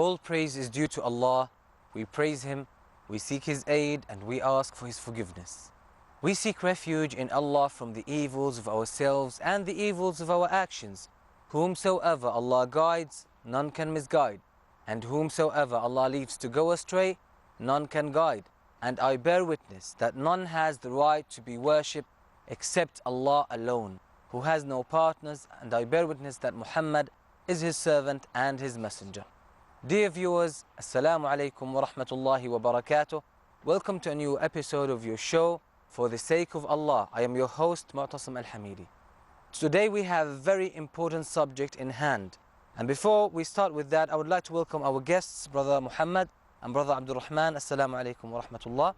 All praise is due to Allah. We praise Him, we seek His aid, and we ask for His forgiveness. We seek refuge in Allah from the evils of ourselves and the evils of our actions. Whomsoever Allah guides, none can misguide. And whomsoever Allah leaves to go astray, none can guide. And I bear witness that none has the right to be worshipped except Allah alone, who has no partners, and I bear witness that Muhammad is His servant and His messenger. Dear viewers, Assalamu alaikum wa rahmatullahi wa barakatuh. Welcome to a new episode of your show, For the Sake of Allah. I am your host, Moutasem Al Hameedi. Today we have a very important subject in hand. And before we start with that, I would like to welcome our guests, Brother Muhammad and Brother Abdul Rahman. Assalamu alaikum wa rahmatullah.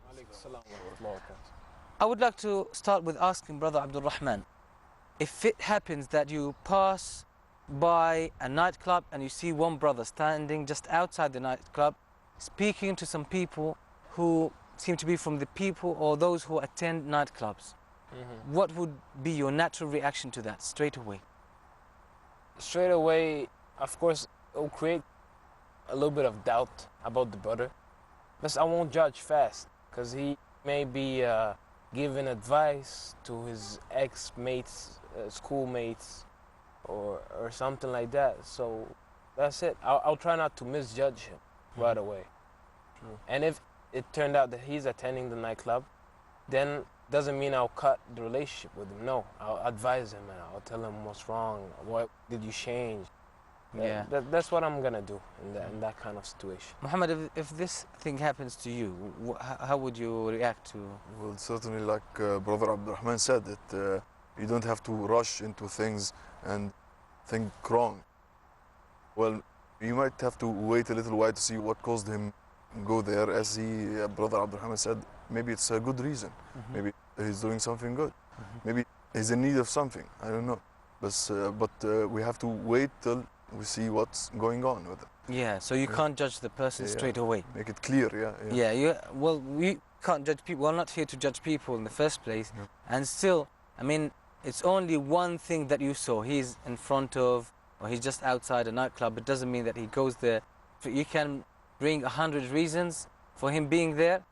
I would like to start with asking Brother Abdul Rahman, if it happens that you pass by a nightclub and you see one brother standing just outside the nightclub speaking to some people who seem to be from the people or those who attend nightclubs, what would be your natural reaction to that straight away? Straight away, of course, it will create a little bit of doubt about the brother. But I won't judge fast, because he may be giving advice to his ex-mates, schoolmates, or something like that. So that's it. I'll try not to misjudge him right away. And if it turned out that he's attending the nightclub, then doesn't mean I'll cut the relationship with him. No, I'll advise him and I'll tell him what's wrong, what did you change. Yeah. That's what I'm gonna do in that kind of situation. Muhammad, if this thing happens to you, how would you react to? Well, certainly, like Brother Abdul Rahman said, that you don't have to rush into things and think wrong. Well, you might have to wait a little while to see what caused him go there. As Brother Abdul Rahman said, maybe it's a good reason. Maybe he's doing something good. Maybe he's in need of something. I don't know. But we have to wait till we see what's going on with it. Yeah, so you can't judge the person straight away. Make it clear, Well, we can't judge people. We're not here to judge people in the first place. And still, I mean, it's only one thing that you saw. He's in front of, or he's just outside a nightclub. It doesn't mean that he goes there. You can bring 100 reasons for him being there,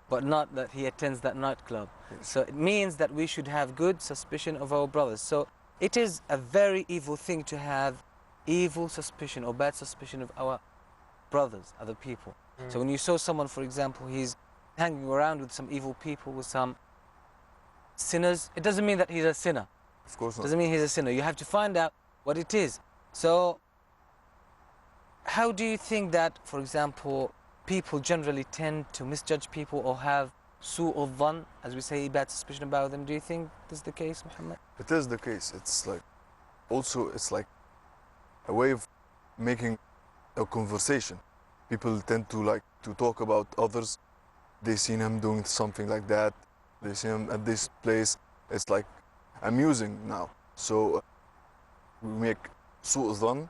but not that he attends that nightclub. So it means that we should have good suspicion of our brothers. So it is a very evil thing to have evil suspicion or bad suspicion of our brothers, other people. So when you saw someone, for example, he's hanging around with some evil people, with some sinners, it doesn't mean that he's a sinner. Of course not. Doesn't mean he's a sinner. You have to find out what it is. So how do you think that, for example, people generally tend to misjudge people or have su'ul dhan, as we say, bad suspicion about them? Do you think this is the case, Muhammad? It is the case. It's like, also, it's like a way of making a conversation. People tend to talk about others. They seen him doing something like that. They see him at this place. It's like amusing now. So we make su'ul dhan,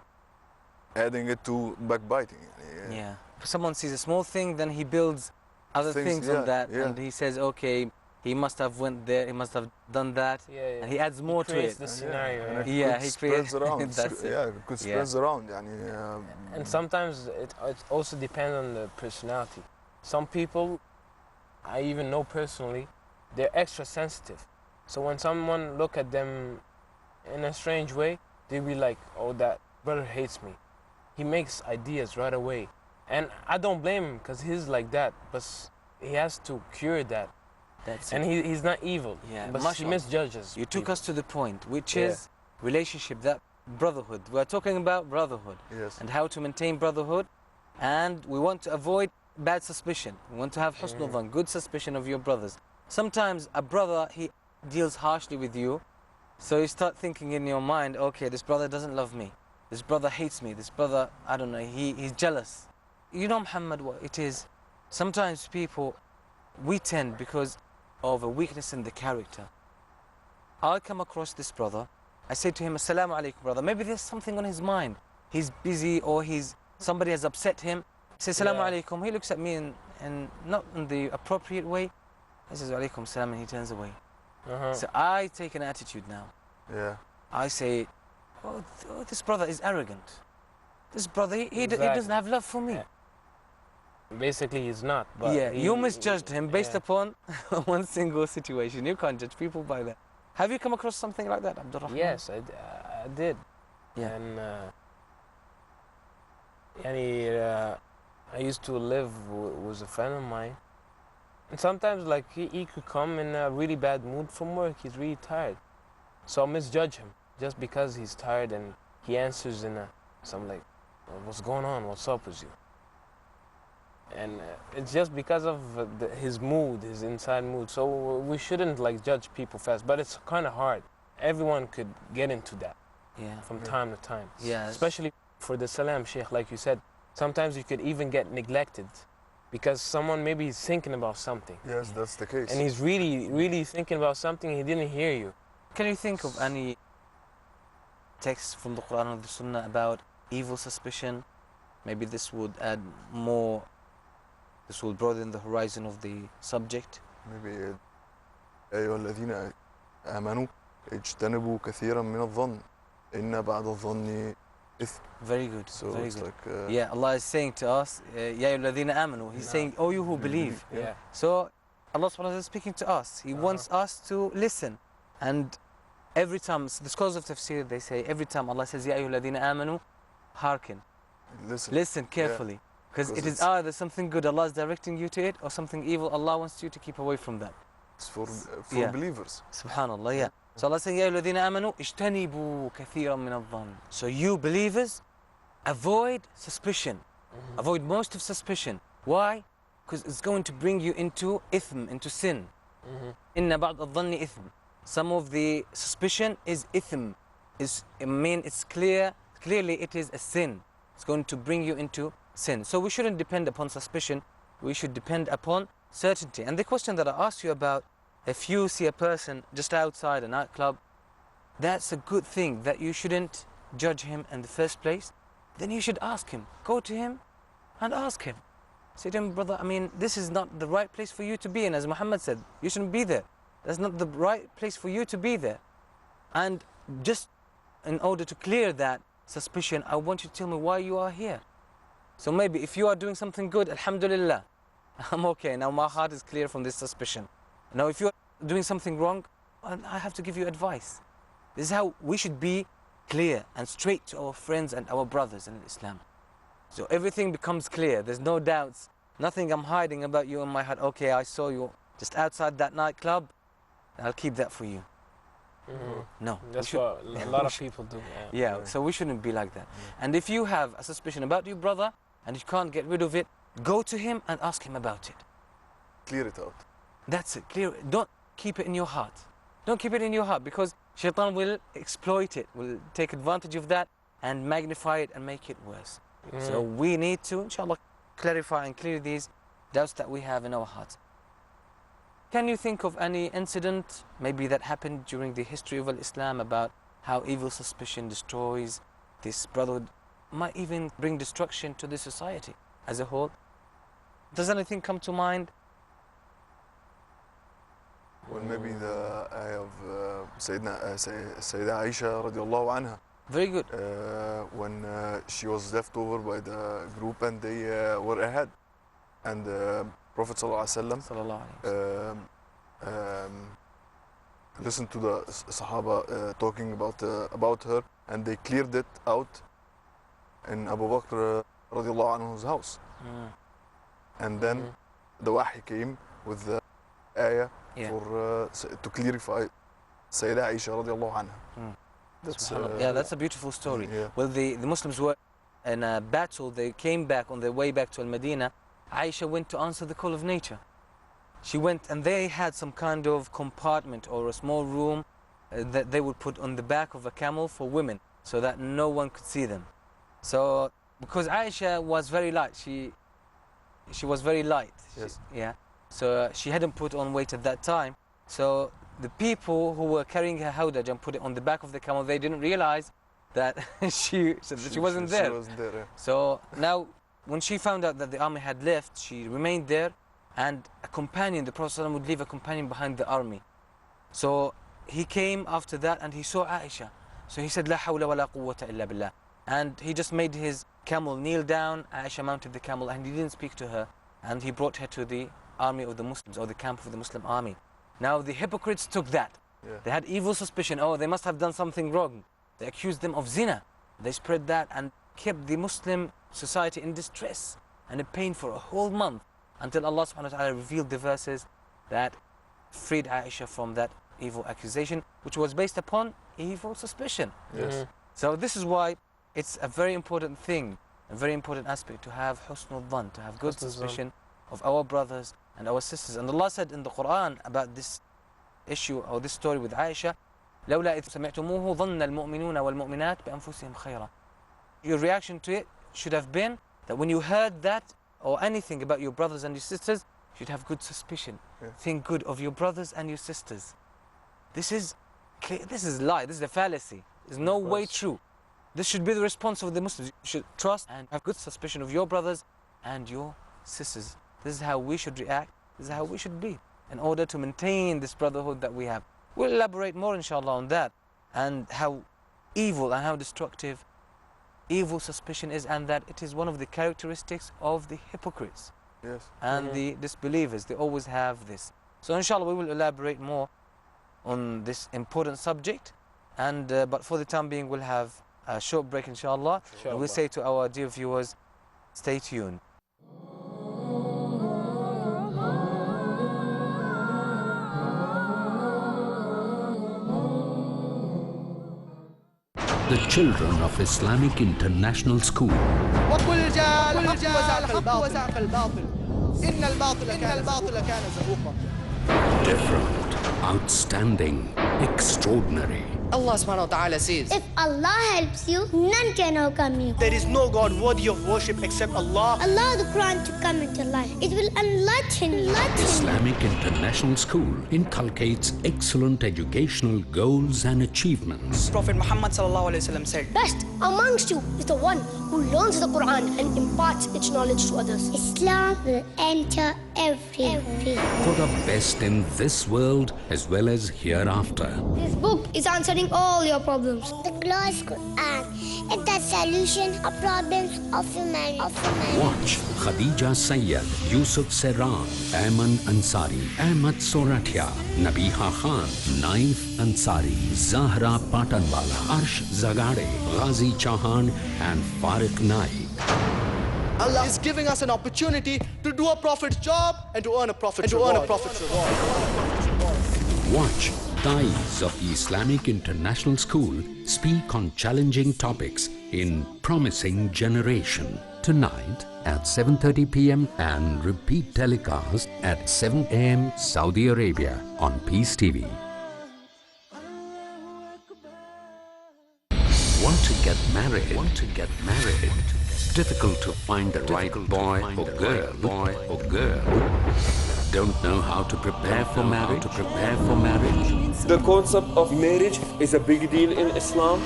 adding it to backbiting. Yeah. If someone sees a small thing, then he builds other things on that, and he says, okay, he must have went there, he must have done that, and he adds more to it. The scenario. He creates around. That's it. Yeah, it could spread around. And sometimes it also depends on the personality. Some people, I even know personally, they're extra sensitive. So when someone look at them in a strange way, they'll be like, oh, that brother hates me. He makes ideas right away. And I don't blame him, because he's like that, but he has to cure that. That's and it. he's not evil, but he misjudges. You took us to the point, which is relationship, that brotherhood. We're talking about brotherhood and how to maintain brotherhood, and we want to avoid bad suspicion. We want to have husnul dhan, good suspicion of your brothers. Sometimes a brother, he deals harshly with you, so you start thinking in your mind, okay, this brother doesn't love me. This brother hates me. This brother, I don't know, he's jealous. You know, Muhammad, what it is? Sometimes people, we tend, because of a weakness in the character. I come across this brother, I say to him, Assalamu alaikum, brother. Maybe there's something on his mind. He's busy, or somebody has upset him. I say, Assalamu alaikum. He looks at me and not in the appropriate way. He says, Alaikum salam, and he turns away. So I take an attitude now. I say, oh, this brother is arrogant. this brother, he Exactly. doesn't have love for me. Yeah. Basically, he's not. But Yeah, he, you misjudged him based yeah. upon one single situation. You can't judge people by that. Have you come across something like that, Abdurrahman? Yes, I did. Yeah. And I used to live with a friend of mine. And sometimes, like, he could come in a really bad mood from work. He's really tired. So I'll misjudge him just because he's tired and he answers in a. So I'm like, "Well, what's going on? What's up with you?" And it's just because of his mood, his inside mood. So we shouldn't, like, judge people fast. But it's kind of hard. Everyone could get into that Yeah. from time to time. Yes. Especially for the salam, Sheikh, like you said. Sometimes you could even get neglected because someone maybe is thinking about something. Yes, that's the case. And he's really, really thinking about something, he didn't hear you. Can you think of any texts from the Quran or the Sunnah about evil suspicion? Maybe this would add more, this will broaden the horizon of the subject. Maybe يا أيها الذين آمنوا اجتنبوا كثيرا من الظن إن بعد الظن إثم. Very good. So very it's good. like Yeah, Allah is saying to us, يا أيها الذين آمنوا. He's No. saying, oh, you who believe. Yeah. So Allah subhanahu wa ta'ala is speaking to us. He wants us to listen. And every time, so the scholars of tafsir, they say, every time Allah says, يا أيها الذين آمنوا, hearken. Listen carefully. Because it is either something good, Allah is directing you to it, or something evil, Allah wants you to keep away from that. It's for Yeah. believers. Subhanallah, yeah. So Allah saying, يا أيها الذين آمنوا اجتنبوا كثيرا من الظن. So you believers, avoid suspicion. Avoid most of suspicion. Why? Because it's going to bring you into ithm, into sin. إن بعض الظن إثم. Some of the suspicion is ithm. It's clearly it is a sin. It's going to bring you into sin. So we shouldn't depend upon suspicion. We should depend upon certainty. And the question that I asked you about, if you see a person just outside a nightclub, that's a good thing that you shouldn't judge him in the first place. Then you should ask him. Go to him and ask him. Say to him, brother, I mean, this is not the right place for you to be in. As Muhammad said, you shouldn't be there. That's not the right place for you to be there. And just in order to clear that suspicion, I want you to tell me why you are here. So maybe if you are doing something good, alhamdulillah, I'm okay. Now my heart is clear from this suspicion. Now if you are doing something wrong, I have to give you advice. This is how we should be clear and straight to our friends and our brothers in Islam. So everything becomes clear. There's no doubts. Nothing I'm hiding about you in my heart. Okay, I saw you just outside that nightclub. I'll keep that for you. No. That's what a lot of people do. Yeah, so we shouldn't be like that. And if you have a suspicion about your brother and you can't get rid of it, go to him and ask him about it. Clear it out. That's it. Clear it. Don't keep it in your heart. Don't keep it in your heart because shaitan will exploit it, will take advantage of that and magnify it and make it worse. So we need to, inshallah, clarify and clear these doubts that we have in our hearts. Can you think of any incident maybe that happened during the history of Islam about how evil suspicion destroys this brotherhood, might even bring destruction to the society as a whole? Does anything come to mind? Well, maybe the ayah of Sayyida Aisha radiallahu anha. Very good. When she was left over by the group and they were ahead. And Prophet sallallahu Sallallahu alaihi wasallam listened to the Sahaba talking about her, and they cleared it out in Abu Bakr radiallahu anhu's house. And then the wahi came with the ayah for to clarify Sayyida Aisha radiallahu anha. That's a beautiful story. Yeah. Well, the Muslims were in a battle. They came back on their way back to Al-Madinah. Aisha went to answer the call of nature. She went and they had some kind of compartment or a small room that they would put on the back of a camel for women so that no one could see them. So because Aisha was very light, she was very light. Yes. So she hadn't put on weight at that time. So the people who were carrying her hawdaj and put it on the back of the camel, they didn't realize that she wasn't there. She wasn't there. Yeah. So now, when she found out that the army had left, she remained there, and a companion, the Prophet ﷺ would leave a companion behind the army. So he came after that and he saw Aisha. So he said, La hawla wa la quwwata illa billah. and he just made his camel kneel down. Aisha mounted the camel and he didn't speak to her, and he brought her to the army of the Muslims, or the camp of the Muslim army. Now the hypocrites took that. Yeah. They had evil suspicion. Oh, they must have done something wrong. They accused them of zina. They spread that and kept the Muslim society in distress and in pain for a whole month, until Allah subhanahu wa ta'ala revealed the verses that freed Aisha from that evil accusation, which was based upon evil suspicion. Yes. So this is why it's a very important thing, a very important aspect, to have husnul dhan, to have good Husnul dhan. suspicion of our brothers and our sisters. And Allah said in the Quran about this issue, or this story with Aisha, لولا إذ سمعتموه ظن المؤمنون والمؤمنات بأنفسهم خيرا. Your reaction to it should have been that when you heard that or anything about your brothers and your sisters, you should have good suspicion. Yeah. Think good of your brothers and your sisters. This is lie, this is a fallacy. There's no way true. This should be the response of the Muslims. You should trust and have good suspicion of your brothers and your sisters. This is how we should react. This is how we should be in order to maintain this brotherhood that we have. We'll elaborate more inshallah on that, and how evil and how destructive evil suspicion is, and that it is one of the characteristics of the hypocrites Yes. and the disbelievers. They always have this. So inshallah we will elaborate more on this important subject, and but for the time being we'll have a short break inshallah. And we'll say to our dear viewers, stay tuned. The children of Islamic International School. وقل جاء الحق وزهق الباطل إن الباطل كان زهوقا. Different, outstanding, extraordinary. Allah subhanahu wa ta'ala says, If Allah helps you, none can overcome you. There is no God worthy of worship except Allah. Allow the Quran to come into life. It will enlighten you. Islamic International School inculcates excellent educational goals and achievements. Prophet Muhammad sallallahu alaihi wasallam said, Best amongst you is the one who learns the Quran and imparts its knowledge to others. Islam will enter every. For the best in this world as well as hereafter. This book is answering all your problems. The glorious Quran is the solution of problems of humanity. Watch Khadija Sayyed, Yusuf Serran, Ayman Ansari, Ahmad Soratia, Nabiha Khan, Naif Ansari, Zahra Patanwala, Arsh Zagare, Ghazi Chauhan and Farid Naik. Allah is giving us an opportunity to do a prophet's job and to earn a prophet's reward. Watch Dais of the Islamic International School speak on challenging topics in Promising Generation. Tonight at 7:30 p.m. and repeat telecast at 7 a.m. Saudi Arabia on Peace TV. Want to get married? Difficult to find the right boy or girl? Don't know how to prepare for marriage? The concept of marriage is a big deal in Islam.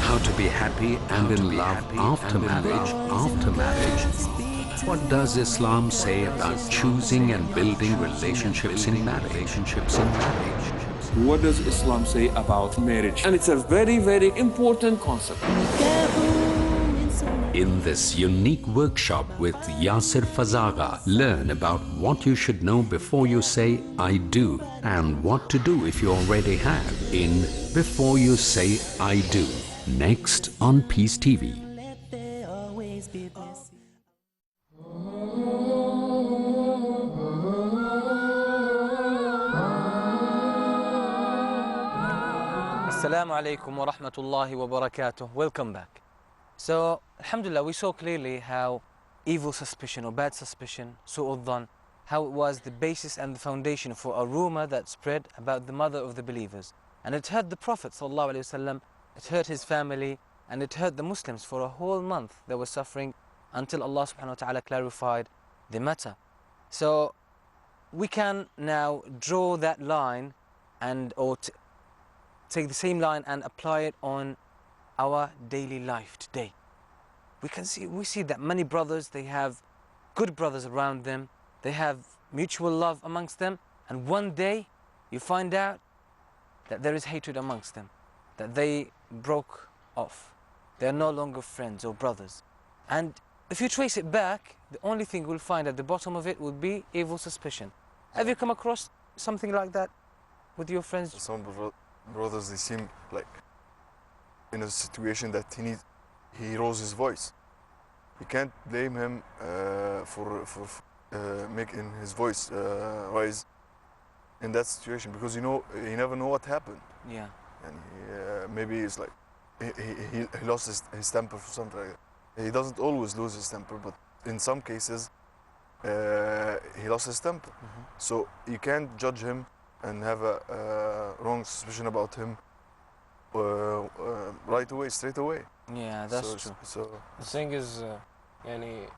How to be happy and in love after marriage? What does Islam say about choosing and building relationships in marriage? What does Islam say about marriage? And it's a very, very important concept. In this unique workshop with Yasir Fazaga, learn about what you should know before you say I do and what to do if you already have in Before You Say I Do. Next on Peace TV. Assalamu alaikum wa rahmatullahi wa barakatuh. Welcome back. So, alhamdulillah, we saw clearly how evil suspicion or bad suspicion, su'ud dhan, how it was the basis and the foundation for a rumor that spread about the mother of the believers. And it hurt the Prophet sallallahu alaihi wasallam, it hurt his family, and it hurt the Muslims for a whole month. They were suffering until Allah subhanahu wa ta'ala clarified the matter. So, we can now draw that line and take the same line and apply it on our daily life today. We see that many brothers, they have good brothers around them, they have mutual love amongst them, and one day you find out that there is hatred amongst them, that they broke off. They're no longer friends or brothers. And if you trace it back, the only thing we'll find at the bottom of it would be evil suspicion. Have you come across something like that with your friends? Some brothers, they seem like in a situation that he rose his voice. You can't blame him for making his voice rise in that situation, because you never know what happened. Yeah. And maybe it's like he lost his temper for something like that. He doesn't always lose his temper, but in some cases he lost his temper. So you can't judge him and have a wrong suspicion about him right away, straight away. Yeah, that's true. So The thing is, yani,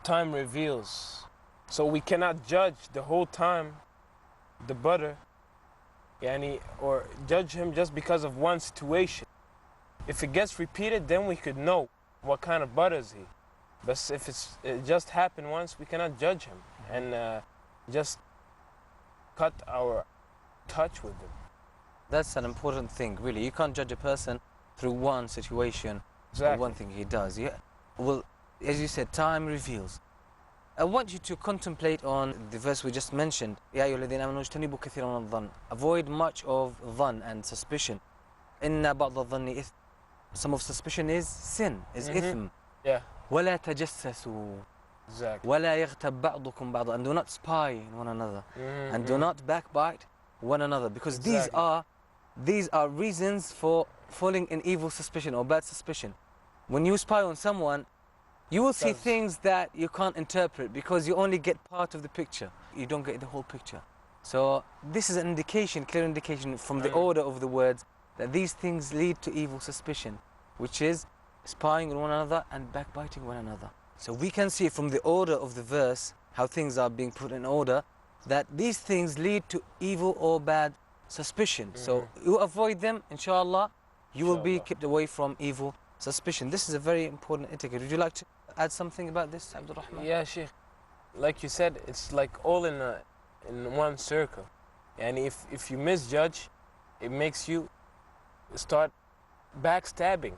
time reveals. So we cannot judge the whole time the brother, yani, or judge him just because of one situation. If it gets repeated, then we could know what kind of brother is he. But if it just happened once, we cannot judge him and just cut our touch with him. That's an important thing, really. You can't judge a person through one situation or one thing he does. Yeah. Well, as you said, time reveals. I want you to contemplate on the verse we just mentioned. يا أيها الذين آمنوا اجتنبوا كثيرا من الظن. Avoid much of dhann and suspicion. إن بعض الظن إثم. Some of suspicion is sin, is ithm. Yeah. ولا تجسسوا. Exactly. ولا يغتب بعضكم بعضا. And do not spy in one another. And do not backbite one another, because these are reasons for falling in evil suspicion or bad suspicion. When you spy on someone, you will see things that you can't interpret because you only get part of the picture. You don't get the whole picture. So this is an indication, clear indication from the order of the words, that these things lead to evil suspicion, which is spying on one another and backbiting one another. So we can see from the order of the verse, how things are being put in order, that these things lead to evil or bad suspicion. So you avoid them, inshallah, you will be kept away from evil suspicion. This is a very important etiquette. Would you like to add something about this, Abdul Rahman? Yeah, Sheikh. Like you said, it's like all in one circle. And if you misjudge, it makes you start backstabbing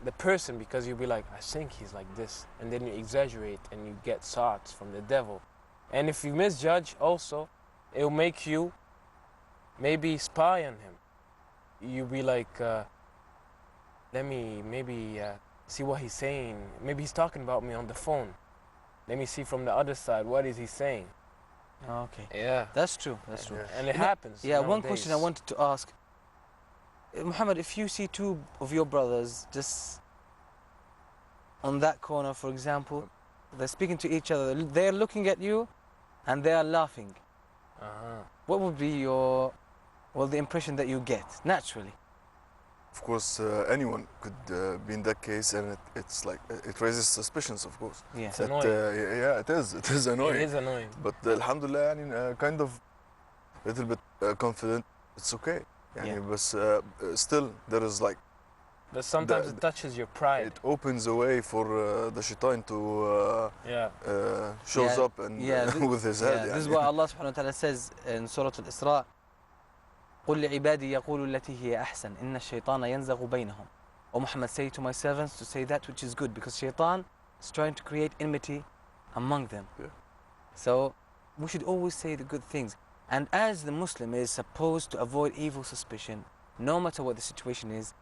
the person, because you'll be like, I think he's like this. And then you exaggerate and you get thoughts from the devil. And if you misjudge also, it'll make you maybe spy on him. You'll be like, let me maybe see what he's saying. Maybe he's talking about me on the phone. Let me see from the other side, what is he saying? Okay. Yeah. That's true, that's true. And it happens. Yeah, one nowadays. question I wanted to ask. Muhammad, if you see two of your brothers just on that corner, for example, they're speaking to each other, they're looking at you and they are laughing. What would be the impression that you get, naturally? of course, anyone could be in that case, and it's like it raises suspicions, of course. Yeah. It's annoying. Yeah, it is. It is annoying. It is annoying. But alhamdulillah, kind of a little bit confident. It's okay. But still, there is like. But sometimes it touches your pride. It opens a way for the shaitan to shows up and with his head. This is what Allah subhanahu wa ta'ala says in Surah Al-Isra. قل لعبادي يقولوا التي هي أحسن إن الشيطان ينزغ بينهم. O Muhammad, say to my servants to say that which is good, because shaitan is trying to create enmity among them. So we should always say the good things. And as the Muslim is supposed to avoid evil suspicion, no matter what the situation is,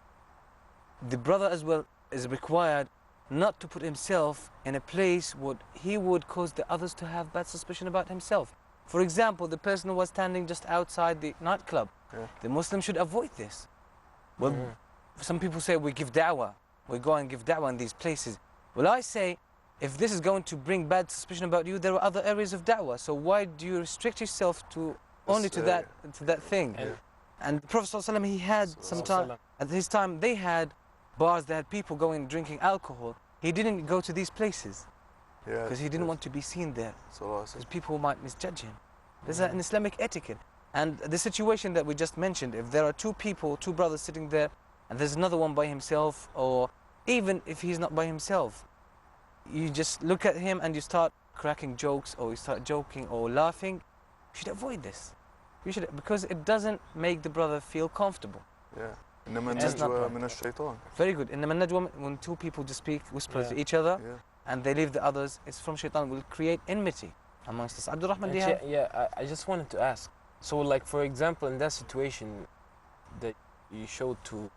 the brother as well is required not to put himself in a place where he would cause the others to have bad suspicion about himself. For example, the person who was standing just outside the nightclub, the Muslim should avoid this. Well, some people say we give da'wah, we go and give da'wah in these places. Well, I say, if this is going to bring bad suspicion about you, there are other areas of da'wah. So why do you restrict yourself to only to that thing? And the Prophet ﷺ, he had some time, at his time, they had bars that had people going drinking alcohol. He didn't go to these places because he didn't want to be seen there, because people might misjudge him. This is an Islamic etiquette. And the situation that we just mentioned, if there are two brothers sitting there, and there's another one by himself, or even if he's not by himself, you just look at him and you start cracking jokes, or you start joking or laughing, you should avoid this. You should, because it doesn't make the brother feel comfortable. إنما It is not النجوى right. من الشيطان. Very good. In the Najwa, when two people just speak, whisper Yeah. to each other, Yeah. and they leave the others, it's from shaitan, will create enmity amongst us. Abdul Rahman, do you have? I just wanted to ask. So, like, for example, in that situation that you showed to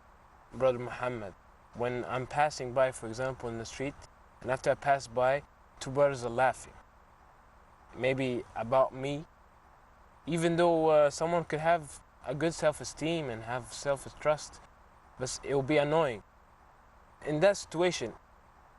Brother Muhammad, when I'm passing by, for example, in the street, and after I pass by, two brothers are laughing. Maybe about me, even though someone could have a good self-esteem and have self-trust, but it will be annoying. In that situation,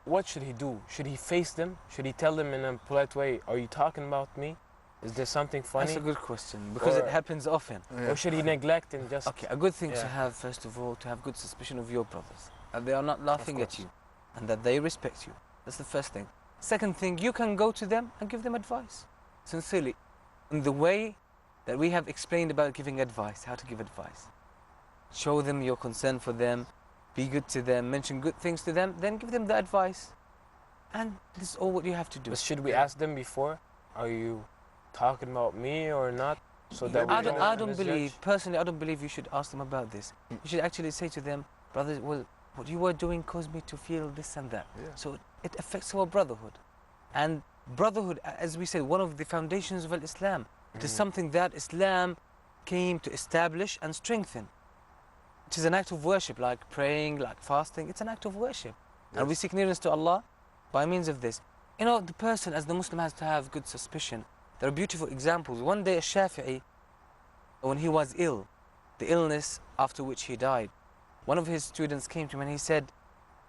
what should he do? Should he face them? Should he tell them in a polite way, are you talking about me? Is there something funny? That's a good question, because it Or- happens often. Yeah. Or should he neglect and just... Okay, a good thing to Yeah. have, first of all, to have good suspicion of your brothers, that they are not laughing at course. you, and that they respect you. That's the first thing. Second thing, you can go to them and give them advice, sincerely, in the way that we have explained about giving advice, how to give advice. Show them your concern for them, be good to them, mention good things to them, then give them the advice. And this is all what you have to do. But should we ask them before? Are you talking about me or not? So that we I don't misjudge? believe, personally, I don't believe you should ask them about this. You should actually say to them, brothers, well, what you were doing caused me to feel this and that. Yeah. So it affects our brotherhood. And brotherhood, as we said, one of the foundations of Islam. It is something that Islam came to establish and strengthen. It is an act of worship, like praying, like fasting. It's an act of worship. And we Yes. seek nearness to Allah by means of this. You know, the person, as the Muslim, has to have good suspicion. There are beautiful examples. One day, a Shafi'i, when he was ill, the illness after which he died, one of his students came to him and he said,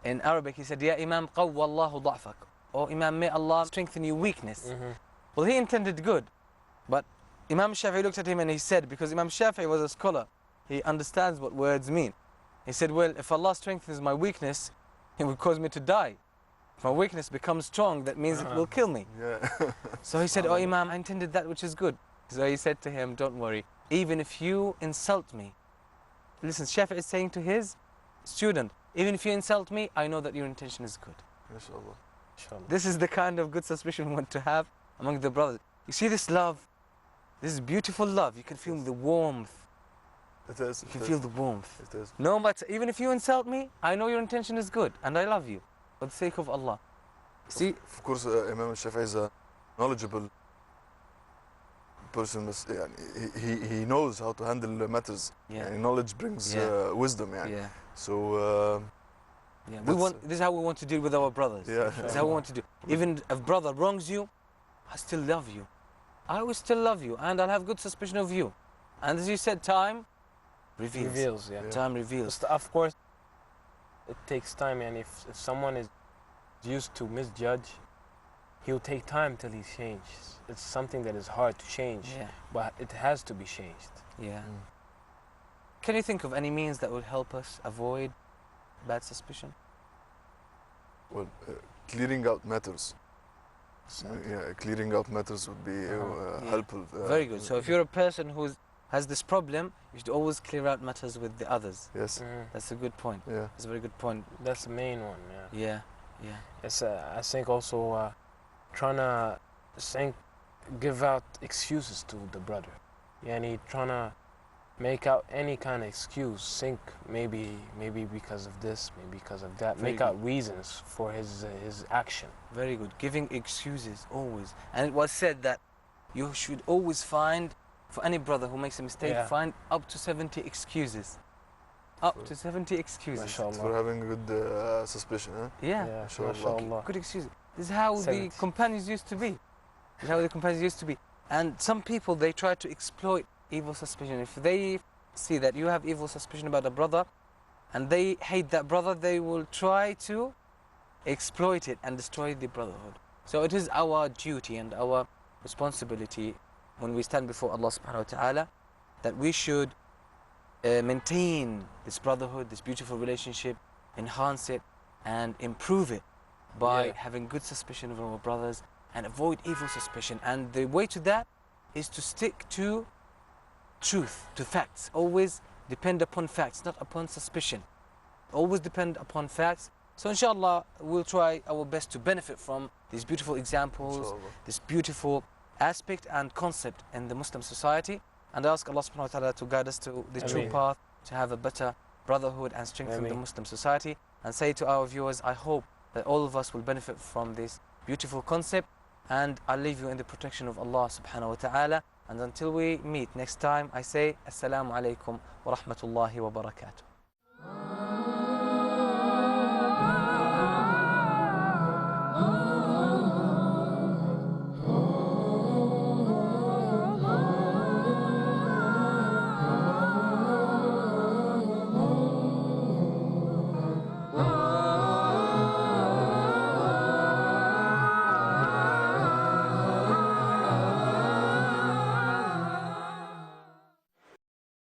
in Arabic, he said, Ya Imam, qawwa Allahu da'fak. Oh Imam, may Allah strengthen your weakness. Well, he intended good, but Imam Shafi'i looked at him and he said, because Imam Shafi'i was a scholar, he understands what words mean. He said, well, if Allah strengthens my weakness, it will cause me to die. If my weakness becomes strong, that means it will kill me. Yeah. So he said, oh Imam, I intended that which is good. So he said to him, don't worry, even if you insult me. Listen, Shafi'i is saying to his student, even if you insult me, I know that your intention is good. Inshallah. Inshallah. This is the kind of good suspicion we want to have among the brothers. You see this love, this is beautiful love. You can feel the warmth. It is. You can it feel is. the warmth. It is. No matter, even if you insult me, I know your intention is good and I love you for the sake of Allah. See, Of course, Imam al-Shafi'i is a knowledgeable person. بس يعني he knows how to handle matters. Yeah. يعني knowledge brings Yeah. wisdom. يعني. yeah, So yeah. That's- This is how we want to deal with our brothers. Yeah. This is how we want to do. Even if brother wrongs you, I still love you. I will still love you and I'll have good suspicion of you. And as you said, time reveals. Reveals, yeah. Yeah. Time reveals. Just, of course, it takes time, and if someone is used to misjudge, he'll take time till he changes. It's something that is hard to change, Yeah, but it has to be changed. yeah. Can you think of any means that would help us avoid bad suspicion? well, clearing out matters. Yeah, clearing out matters would be Yeah. helpful. Very good. So if you're a person who has this problem, you should always clear out matters with the others. Yes. That's a good point. Yeah. That's a very good point. That's the main one, yeah. Yeah, yeah. It's, I think also trying to give out excuses to the brother. Yani trying to make out any kind of excuse. Think maybe because of this, maybe because of that. Very Make out reasons for his action. Very good. Giving excuses always. And it was said that you should always find, for any brother who makes a mistake, Yeah. find up to 70 excuses. Up to 70 excuses. For MashaAllah. having a good suspicion, huh? Yeah. Yeah, Mashallah. MashaAllah. Good excuses. This is how the 70. companions used to be. This is how the companions used to be. And some people, they try to exploit evil suspicion. If they see that you have evil suspicion about a brother and they hate that brother, they will try to exploit it and destroy the brotherhood. So it is our duty and our responsibility when we stand before Allah subhanahu wa ta'ala that we should maintain this brotherhood, this beautiful relationship, enhance it and improve it by Yeah. having good suspicion of our brothers and avoid evil suspicion. And the way to that is to stick to truth, to facts. Always depend upon facts, not upon suspicion. Always depend upon facts. So inshallah, we'll try our best to benefit from these beautiful examples, Inshallah. this beautiful aspect and concept in the Muslim society. And I ask Allah subhanahu wa ta'ala to guide us to the true Ameen. path, to have a better brotherhood and strengthen the Ameen. Muslim society, and say to our viewers, I hope that all of us will benefit from this beautiful concept, and I'll leave you in the protection of Allah subhanahu wa ta'ala. And until we meet next time, I say Assalamu alaikum wa rahmatullahi wa barakatuh.